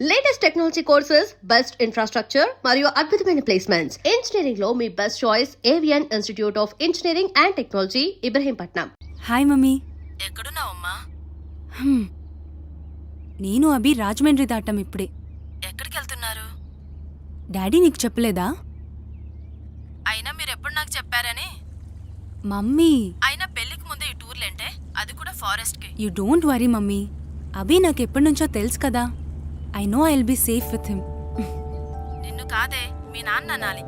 Latest technology courses, best infrastructure మరియు అద్భుతమైన placements. Engineering లో మీ best choice Avian institute of engineering and technology, Ibrahimpatnam. Hi mummy. ఎక్కడున్నావమ్మా? నేను అభి రాజమండ్రి దాటాం ఇప్పుడే. ఎక్కడికి వెళ్తున్నారు? డాడీ నీకు చెప్పలేదా? అయినా మీరెప్పుడు నాకు చెప్పారని. మమ్మీ, అయినా పెళ్లికి ముందే ఈ టూర్లేంటే, అది కూడా ఫారెస్ట్కి. You don't worry mummy. Abhi నాకు ఎప్పటి నుంచో తెలుసు కదా. I know I will be safe with him. నిన్ను కాదే, మీ నాన్న అనాలి.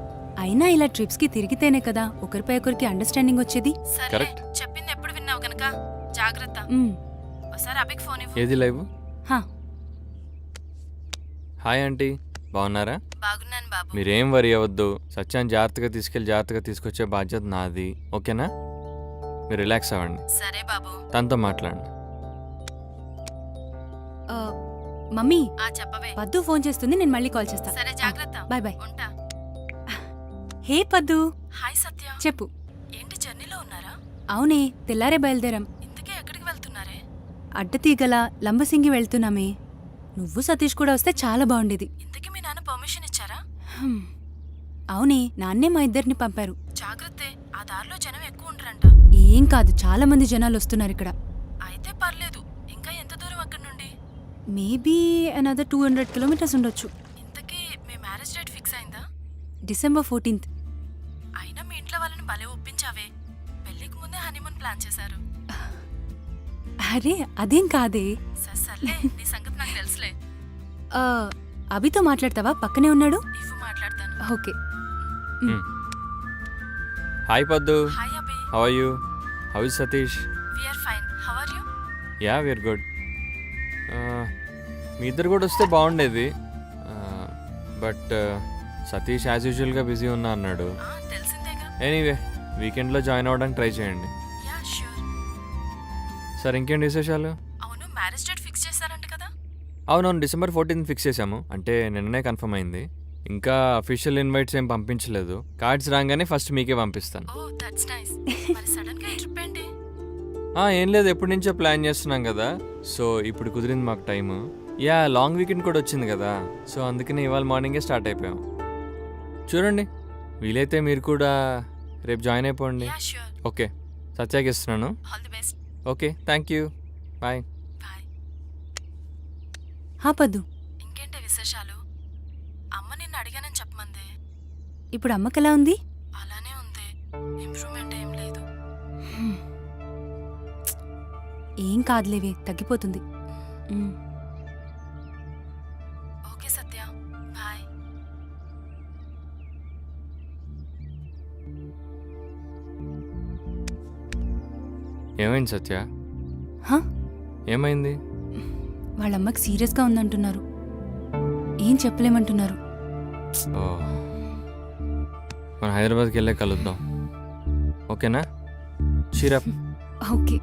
అయినా ఇలా ట్రిప్స్కి తిరిగితేనే కదా ఒకరిపై ఒకరికి అండర్స్టాండింగ్ వచ్చేది. సరే, Correct. చెప్పింది ఎప్పుడు విన్నావు గనక జాగ్రత్త. ఒకసారి అభికి ఫోన్ ఇవ్వు. ఏది లైవ్? హా, హాయ్ ఆంటీ, బాగున్నారా? బాగున్నాను బాబు. మీరేం వరి అవ్వద్దు. సత్యాన్ని జాగ్రత్తగా జాగ్రత్తగా తీసుకొచ్చే బాధ్యత నాది, ఓకేనా? మీరు రిలాక్స్ అవ్వండి. సరే బాబు. తనతో మాట్లాడండి. మమ్మీ, చెప్పవే. పద్దు ఫోన్ చేస్తుంది, నేను మళ్ళీ కాల్ చేస్తా. సరే, జాగ్రత్త. Bye bye. ఉంటా. హే పద్దు, హాయ్ సత్య. చెప్పు. ఏంటి జర్నీలో ఉన్నారా? అవునే, తెల్లారే బయలుదేరాం. ఇంతకీ ఎక్కడికి వెళ్తున్నారే? అడ్డతీగల లంబసింగి వెళ్తున్నామే. నువ్వు సతీష్ కూడా వస్తే చాలా బాగుండేది. ఇంతకీ మీ నాన్న పర్మిషన్ ఇచ్చారా? అవునే, నాన్నే మా ఇద్దరిని పంపారు. జాగ్రత్తే, ఆ దారిలో జనం ఎక్కువ ఉండరంట. ఏం కాదు, చాలా మంది జనాలు వస్తున్నారు ఇక్కడ. అయితే పర్లేదు. ఇంకా ఎంత దూరం అక్కడి నుండి? మేబీ అనదర్ 200 కిలోమీటర్స్ ఉండొచ్చు. ఇంతకీ మీ మ్యారేజ్ డేట్ ఫిక్స్ అయిందా? December 14th. అయినా మీ ఇంట్లో వాళ్ళని భలే ఒప్పించావే. పెళ్లికి ముందే హనీమూన్ ప్లాన్ చేశారు. అరే అదేం కాదే. సర్లే, నీ సంగతి నాకు తెలుసులే. ఆ, అభితో మాట్లాడతావా? పక్కనే ఉన్నాడు. ఇవ్వు, మాట్లాడతాను. Okay. Hi Paddu, hi Abhi. How are you? How is Satish? We are fine. How are you? Yeah, we are good. మీ ఇద్దరు కూడా వస్తే బాగుండేది, బట్ సతీష్ యాజ్ యూజువల్గా బిజీ ఉన్నా అన్నాడు. తెలిసిందేగా. ఎనీవే, వీకెండ్లో జాయిన్ అవ్వడానికి ట్రై చేయండి. Yeah, sure. సార్, ఇంకేంటి విశేషాలు? అవును, మ్యారేజ్ డేట్ ఫిక్స్ చేశారంట కదా? అవునవును, December 14th ఫిక్స్ చేశాము. అంటే నిన్ననే కన్ఫర్మ్ అయింది. ఇంకా అఫీషియల్ ఇన్వైట్స్ ఏం పంపించలేదు. కార్డ్స్ రాగానే ఫస్ట్ మీకే పంపిస్తాను. ఓ, దట్స్ నైస్. మరి సడన్ గా ఈ ట్రిప్ ఏంటి? ఏం లేదు, ఎప్పటి నుంచో ప్లాన్ చేస్తున్నాం కదా, సో ఇప్పుడు కుదిరింది మాకు టైము. యా, లాంగ్ వీకెండ్ కూడా వచ్చింది కదా, సో అందుకనే ఇవాళ మార్నింగే స్టార్ట్ అయిపోయాం. చూడండి, వీలైతే మీరు కూడా రేపు జాయిన్ అయిపోండి. Yeah, sure. ఓకే, సత్యాకి ఇస్తున్నాను. All the best. Okay, thank you, bye. Bye. హా పద్దు, ఇంకేంటి విశేషాలు? అమ్మ నిన్ను అడిగానని చెప్పమంది. ఇప్పుడు అమ్మకెలా ఉంది? అలానే ఉంది, ఇంప్రూవ్మెంట్ ఏం లేదు. ఏం కాదులేవే, తగ్గిపోతుంది. ఓకే సత్య, బాయ్. ఏమైంది సత్య? హా, ఏమైంది? వాళ్ళమ్మకి సీరియస్గా ఉందంటున్నారు. ఏం చెప్పలేమంటున్నారు. ఓ, మనం హైదరాబాద్కి వెళ్ళే కలుద్దాం, ఓకేనా? చీరప్. ఓకే.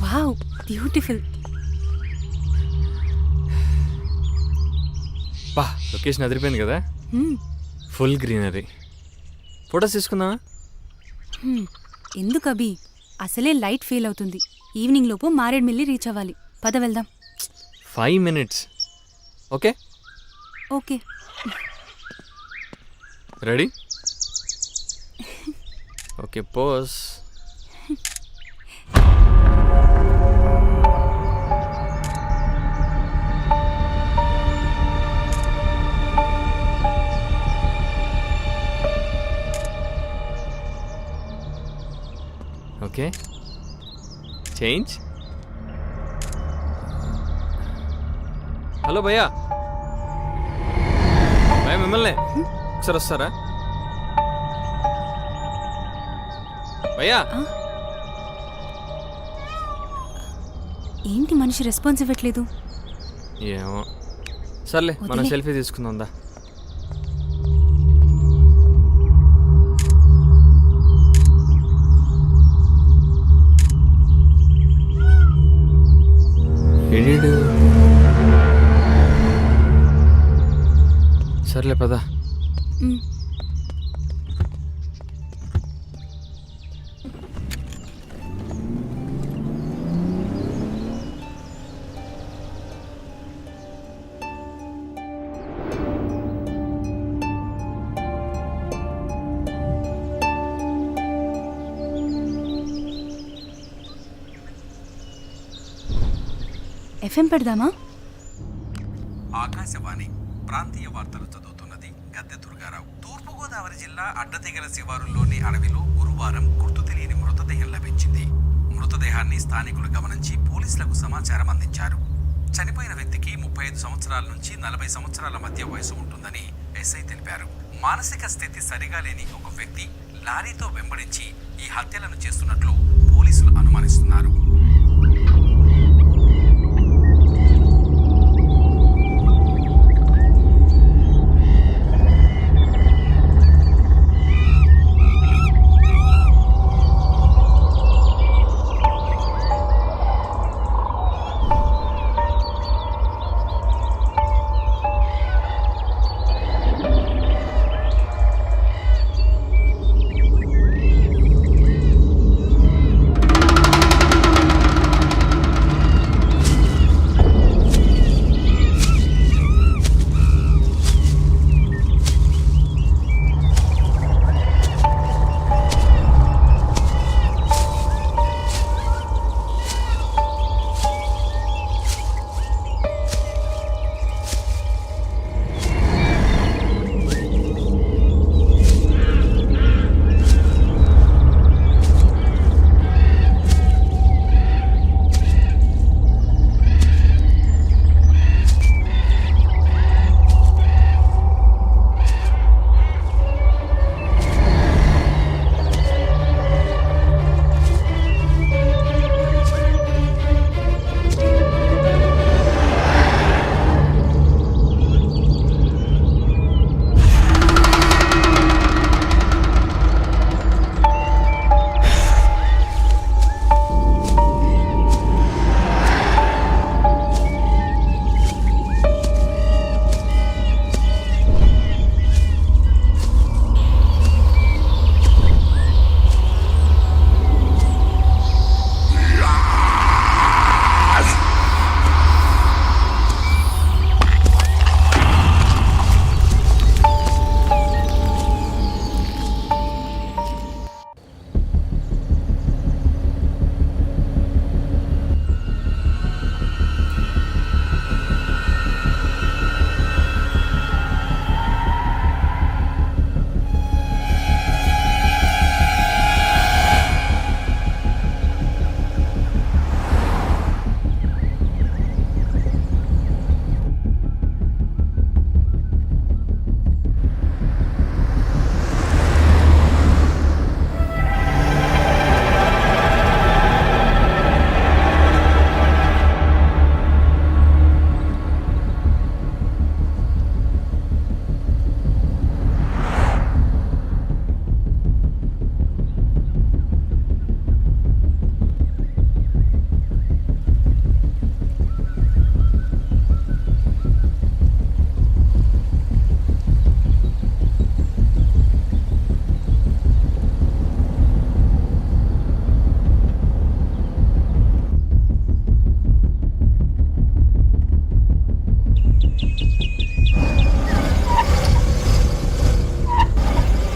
Wow, beautiful. బా, లొకేషన్ అదిరిపోయింది కదా, ఫుల్ గ్రీనరీ. ఫొటోస్ తీసుకుందామా? ఎందుకు అభి, అసలే లైట్ ఫెయిల్ అవుతుంది. ఈవినింగ్ లోపు మారేడుమిల్లి రీచ్ అవ్వాలి. పద వెళ్దాం. 5 minutes. Okay okay. Ready? Okay, pose. Okay, change. Hello భయ్యా, భయ్యా మిమ్మల్ని ఒకసారి వస్తారా భయ్యా? ఏంటి మనిషి రెస్పాన్స్ ఇవ్వట్లేదు? ఏమో, సర్లే మనం వదిలే. సెల్ఫీ తీసుకుందా. సర్లే పద. మ్. ఎఫ్ఎం పెడదామా? ఆకాశవాణి ప్రాంతీయ వార్తలు చదువుతున్నది గద్దె దుర్గారావు. తూర్పుగోదావరి జిల్లా అడ్డతెగల శివారుల్లోని అడవిలో గురువారం గుర్తు తెలియని మృతదేహం లభించింది. మృతదేహాన్ని స్థానికులు గమనించి పోలీసులకు సమాచారం అందించారు. చనిపోయిన వ్యక్తికి 35 సంవత్సరాల నుంచి 40 సంవత్సరాల మధ్య వయసు ఉంటుందని ఎస్ఐ తెలిపారు. మానసిక స్థితి సరిగా లేని ఒక వ్యక్తి లారీతో వెంబడించి ఈ హత్యలను చేస్తున్నట్లు పోలీసులు అనుమానిస్తున్నారు.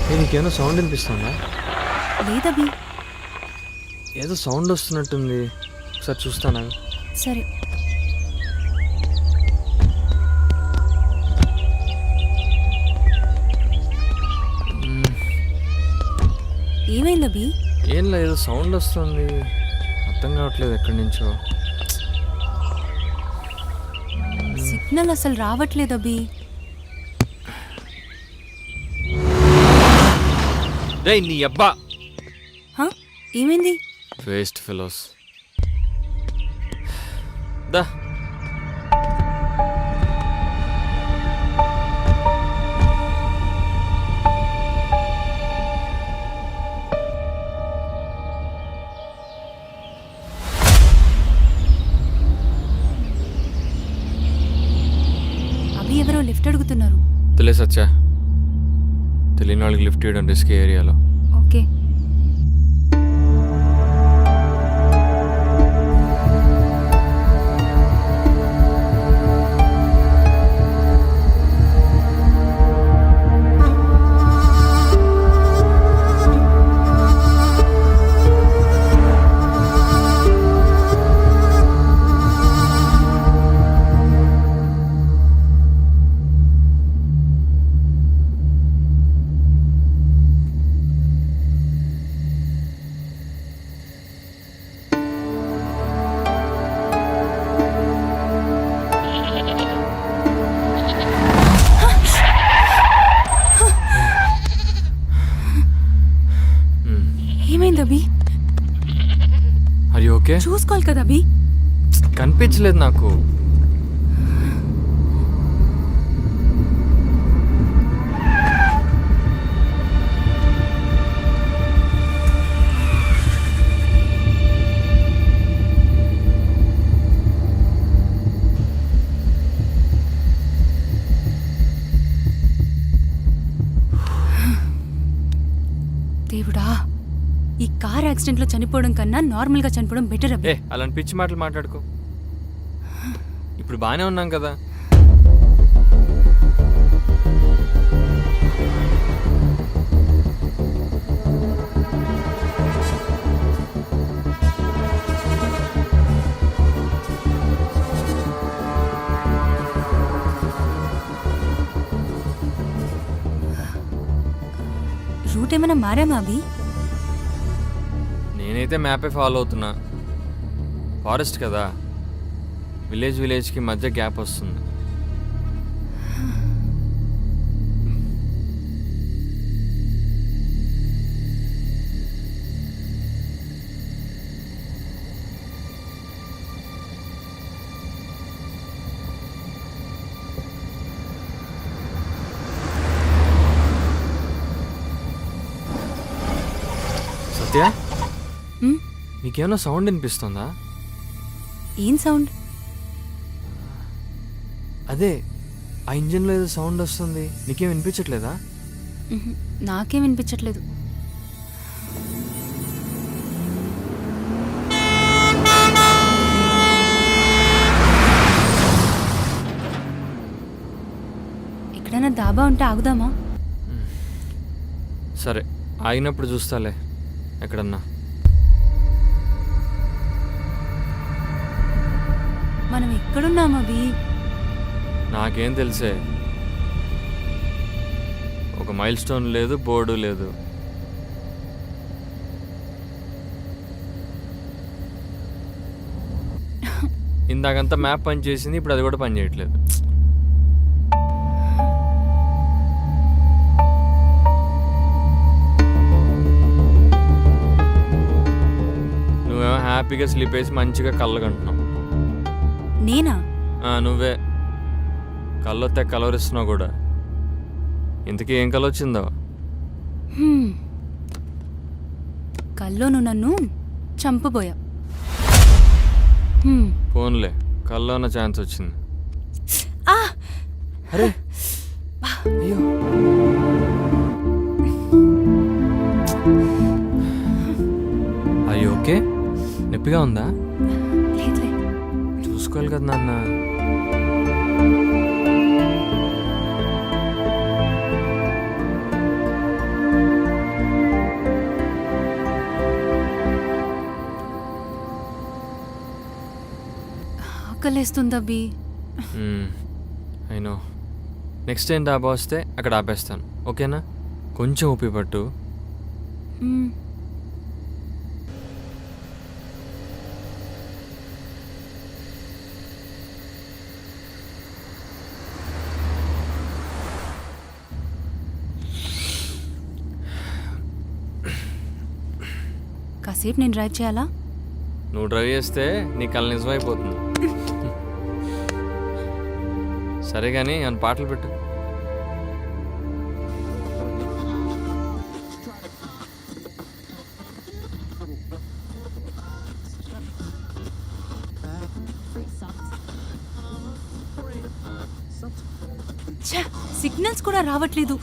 నీకేమైనా సౌండ్ వినిపిస్తుందా? లేదభి. ఏదో సౌండ్ వస్తున్నట్టుంది, ఒకసారి చూస్తానా? సరే. ఏమైందభి? ఏం లేదు, ఏదో సౌండ్ వస్తుంది, అర్థం కావట్లేదు ఎక్కడి నుంచో. సిగ్నల్ అసలు రావట్లేదు అభి. రేయ్ నీ అబ్బా! హా? ఏమైంది? Waste fellows. దా అభి ఎవరో లిఫ్ట్ అడుగుతున్నారు. తెలియ సచ్చా, తెలియని వాళ్ళకి లిఫ్ట్ చేయడం రిస్క్ ఏరియాలో. ఓకే. ఏమైంది అభి? అది ఓకే? చూసుకోవాలి కదా అభి. కనిపించలేదు నాకు. దేవుడా, ఈ కార్ యాక్సిడెంట్లో చనిపోవడం కన్నా నార్మల్గా చనిపోవడం బెటర్ అభి. అలాంటి పిచ్చి మాటలు మాట్లాడుకో. ఇప్పుడు బాగానే ఉన్నాం కదా. రూట్ ఏమైనా మారామా అభి? నేనైతే మ్యాపే ఫాలో అవుతున్నా. ఫారెస్ట్ కదా, విలేజ్కి మధ్య గ్యాప్ వస్తుంది. సత్య, హ్మ్? నీకేమైనా సౌండ్ వినిపిస్తుందా? ఏం సౌండ్? అదే ఆ ఇంజిన్లో ఏదో సౌండ్ వస్తుంది, నీకేం వినిపించట్లేదా? నాకేం వినిపించట్లేదు. ఎక్కడైనా దాబా ఉంటే ఆగుదామా? సరే, ఆగినప్పుడు చూస్తాలే ఎక్కడన్నా. మనం ఎక్కడున్నాం అభి? నాకేం తెలుసే, ఒక మైల్ స్టోన్ లేదు, బోర్డు లేదు. ఇందాకంతా మ్యాప్ పని చేసింది, ఇప్పుడు అది కూడా పని చేయట్లేదు. నువ్వేమో హ్యాపీగా స్లీప్ వేసి మంచిగా కళ్ళగంటున్నావు. నేనా? నువ్వే కళ్ళొస్తే కలవరిస్తున్నావు కూడా. ఇంతకీ ఏం కల వచ్చిందో? కల్లో నువ్వు నన్ను చంపబోయా. ఫోన్లే, కల్లో ఉన్న ఛాన్స్ వచ్చింది. అరే అయ్యో, అయ్యో ఓకే? నొప్పిగా ఉందా? లేదులే. చూసుకోవాలి కదా నాన్న. ఆకలేస్తుంది అభి. అయినో నెక్స్ట్ టైం డాబా వస్తే అక్కడ ఆపేస్తాను, ఓకేనా? కొంచెం ఊపి పట్టు. మ్మ్. కాసేపు నేను డ్రైవ్ చేయాలా? నువ్వు డ్రైవ్ చేస్తే నీ కళ నిజమైపోతుంది. సరే కానీ ఏమైనా పాటలు పెట్టు. ఛ, సిగ్నల్స్ కూడా రావట్లేదు.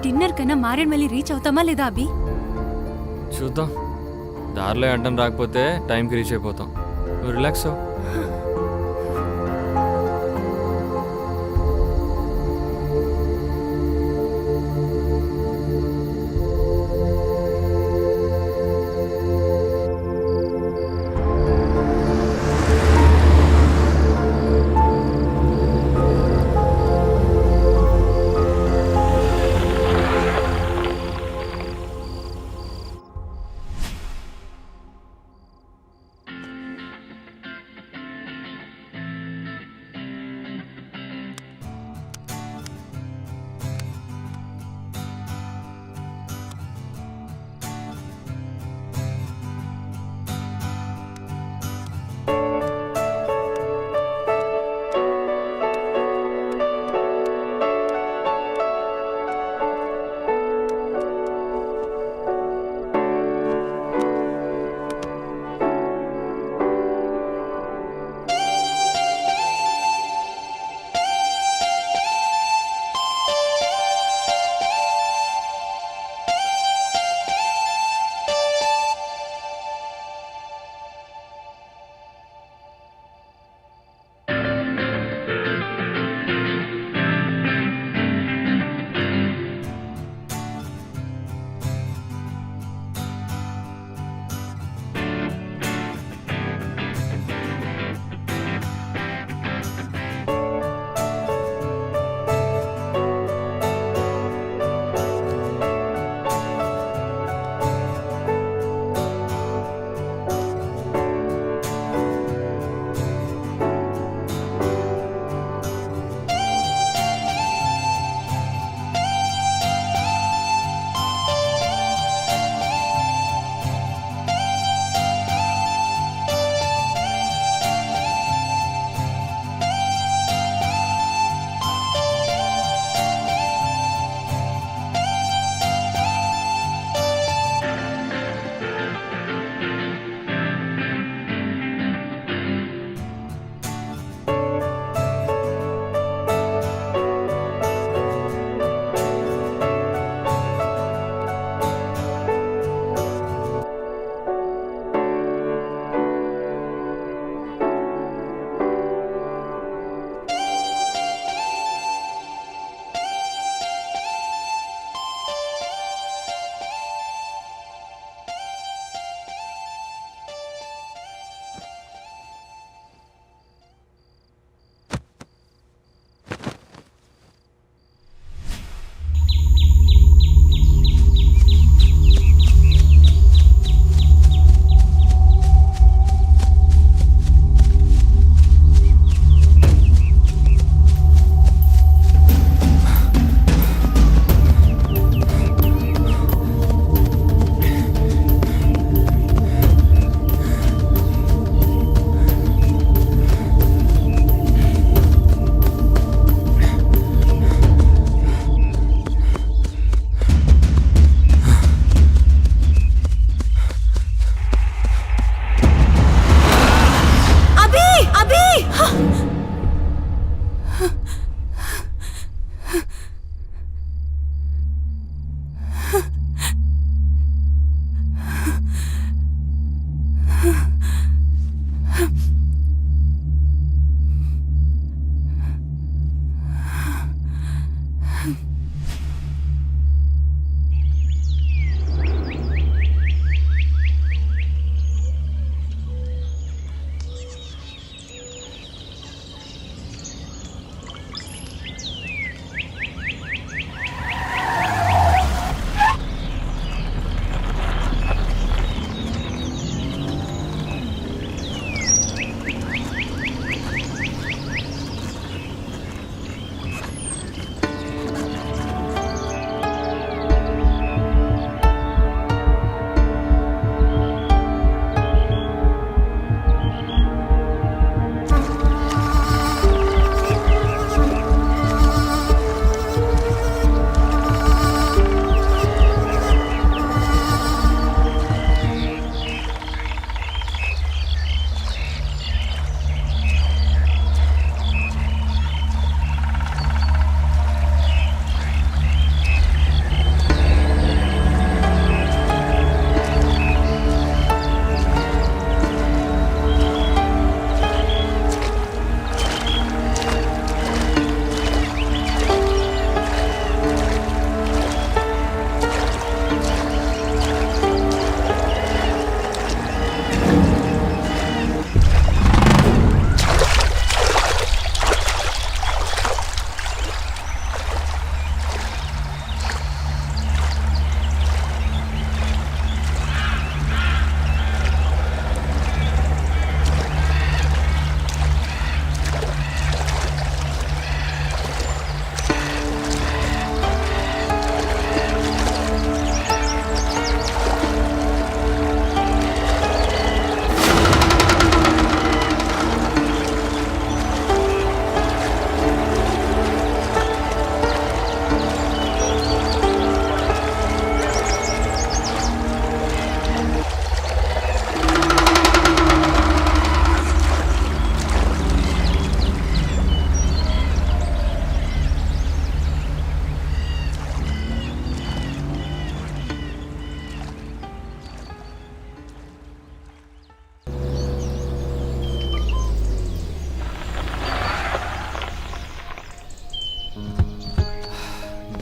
డిన్నర్ కన్నా మారేడుమల్లి రీచ్ అవుతామా లేదా అభి? చూద్దాం, దారిలో అడ్డం రాకపోతే టైంకి రీచ్ అయిపోతాం. నువ్వు రిలాక్స్ అవ్వు.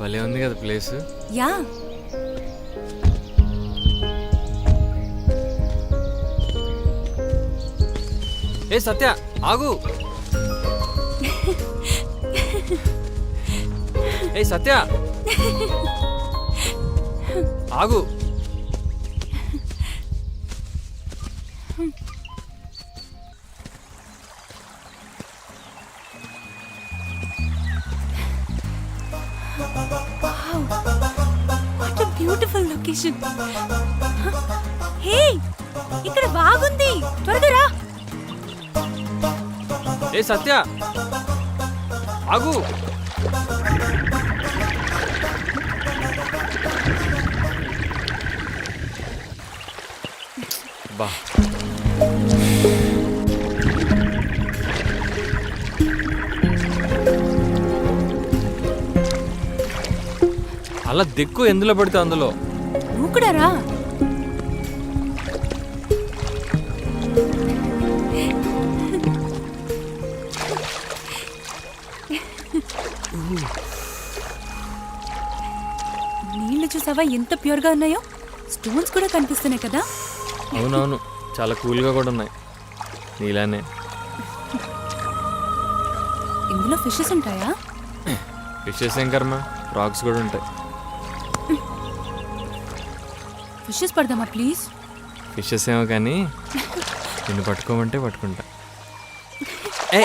భలే ఉంది కదా ప్లేస్. యా, ఏ సత్య ఆగు. ఏ సత్య ఆగు. What a beautiful location. Hey, ఇక్కడ బాగుంది, త్వరగా రా. ఏ సత్య ఆగు. బా అలా దిక్కు ఎందులో పడితే అందులో. నువ్వు కూడా రా. నీళ్ళు చూసావా ఎంత ప్యూర్గా ఉన్నాయో. స్టోన్స్ కూడా కనిపిస్తున్నాయి కదా. అవునవును, చాలా కూల్గా కూడా ఉన్నాయి నీలానే. ఇందులో ఫిషెస్ ఉంటాయా? ఫిషెస్ ఏం కర్మ, ఫ్రాగ్స్ కూడా ఉంటాయి. Fishes పడదామా please? ఫిషెస్ ఏమో కానీ నిన్ను పట్టుకోమంటే పట్టుకుంటా. ఏ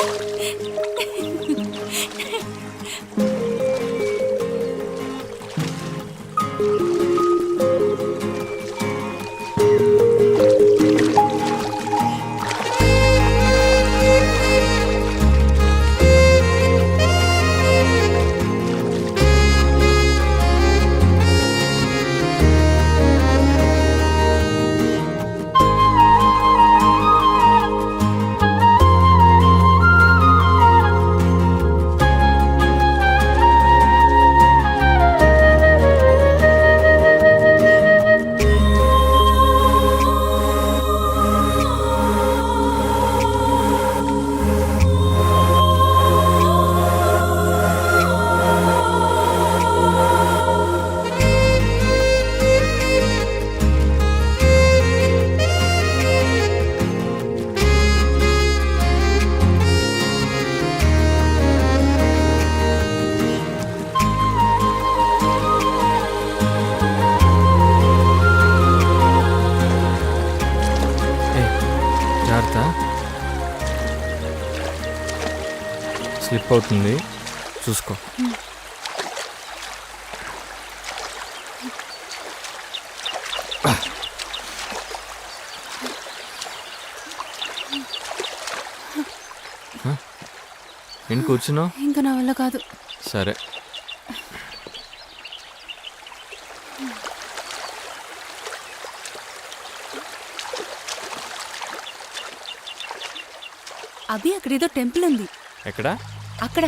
జాగ్రత్త, స్లిప్ అవుతుంది చూసుకో. నేను కూర్చున్నావు. ఇంకా నా వల్ల కాదు. సరే, అభి, అక్కడ ఏదో టెంపుల్ ఉంది. ఎక్కడ? అక్కడ.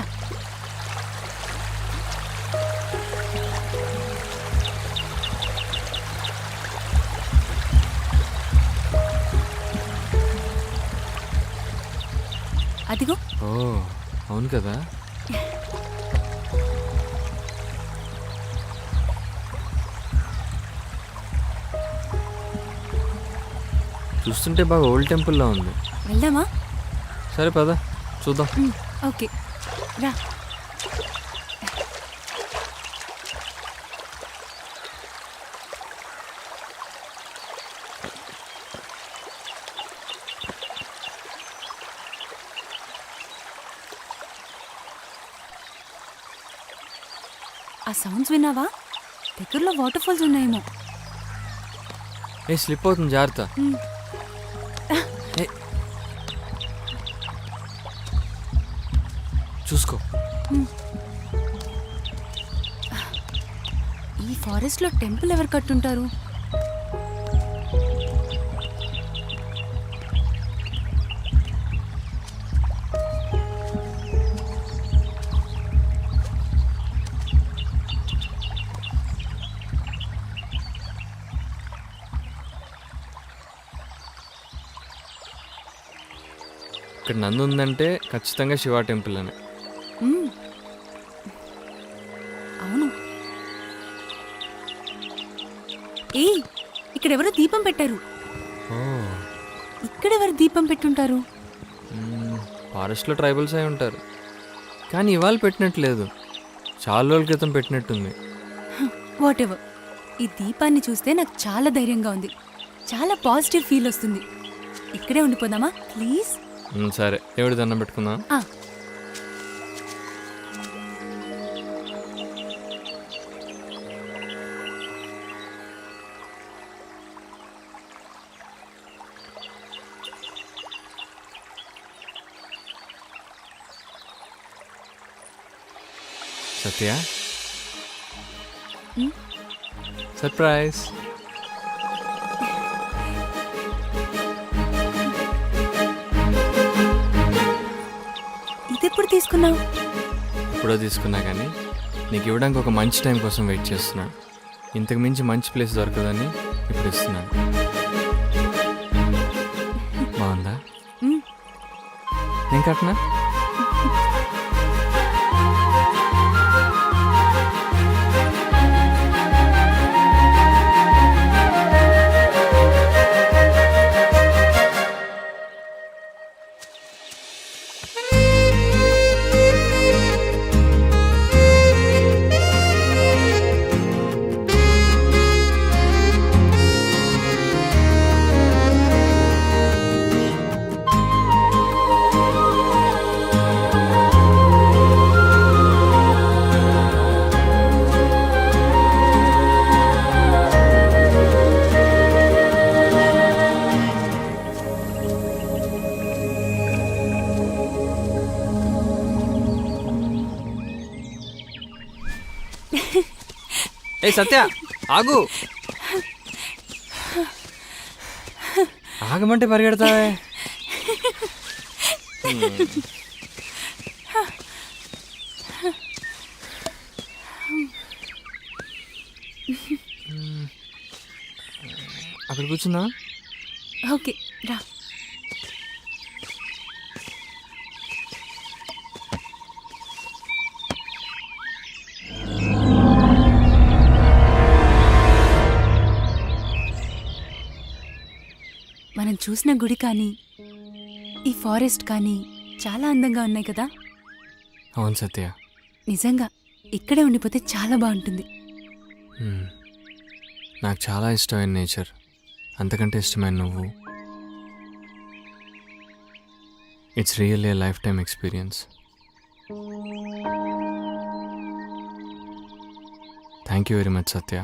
అదిగో. ఓ అవును కదా. చూస్తుంటే బాగా ఓల్డ్ టెంపుల్లా ఉంది. వెళ్దామా? సరే పద చూద్దాం. ఓకే రా. ఆ సౌండ్స్ విన్నావా? దగ్గరలో వాటర్ ఫాల్స్ ఉన్నాయేమో. ఏ స్లిప్ అవుతుంది, జాగ్రత్త. ఏ, చూసుకో. ఈ ఫారెస్ట్ లో టెంపుల్ ఎవరు కట్టుంటారు? ఇక్కడ నంది ఉందంటే ఖచ్చితంగా శివ టెంపుల్ అని. అవును, ఇక్కడెవరో దీపం పెట్టారు. ఓ ఇక్కడెవరు దీపం పెట్టుంటారు? ఫారెస్ట్లో ట్రైబల్స్ అయి ఉంటారు. కానీ ఇవాళ పెట్టినట్లేదు, చాలా రోజుల క్రితం పెట్టినట్టుంది. What ever. ఈ దీపాన్ని చూస్తే నాకు చాలా ధైర్యంగా ఉంది, చాలా పాజిటివ్ ఫీల్ వస్తుంది. ఇక్కడే ఉండిపోదామా ప్లీజ్? సరే, దేవుడి దండం పెట్టుకుందాం. సత్య, సర్ప్రైజ్. ఇదెప్పుడు తీసుకున్నావు? ఎప్పుడో తీసుకున్నా, కానీ నీకు ఇవ్వడానికి ఒక మంచి టైం కోసం వెయిట్ చేస్తున్నాను. ఇంతకు మించి మంచి ప్లేస్ దొరకదని ఇప్పుడు ఇస్తున్నాను. బాగుందా? నేను కట్టినా? ఏ సత్య, ఆగు. ఆగమంటే పరిగెడతావే. అక్కడ కూర్చుందా? ఓకే రా. మనం చూసిన గుడి కానీ ఈ ఫారెస్ట్ కానీ చాలా అందంగా ఉన్నాయి కదా. అవును సత్య, నిజంగా ఇక్కడే ఉండిపోతే చాలా బాగుంటుంది. నాకు చాలా ఇష్టమైన నేచర్, అంతకంటే ఇష్టమైన నువ్వు. It's really A life time experience. Thank you very much Satya.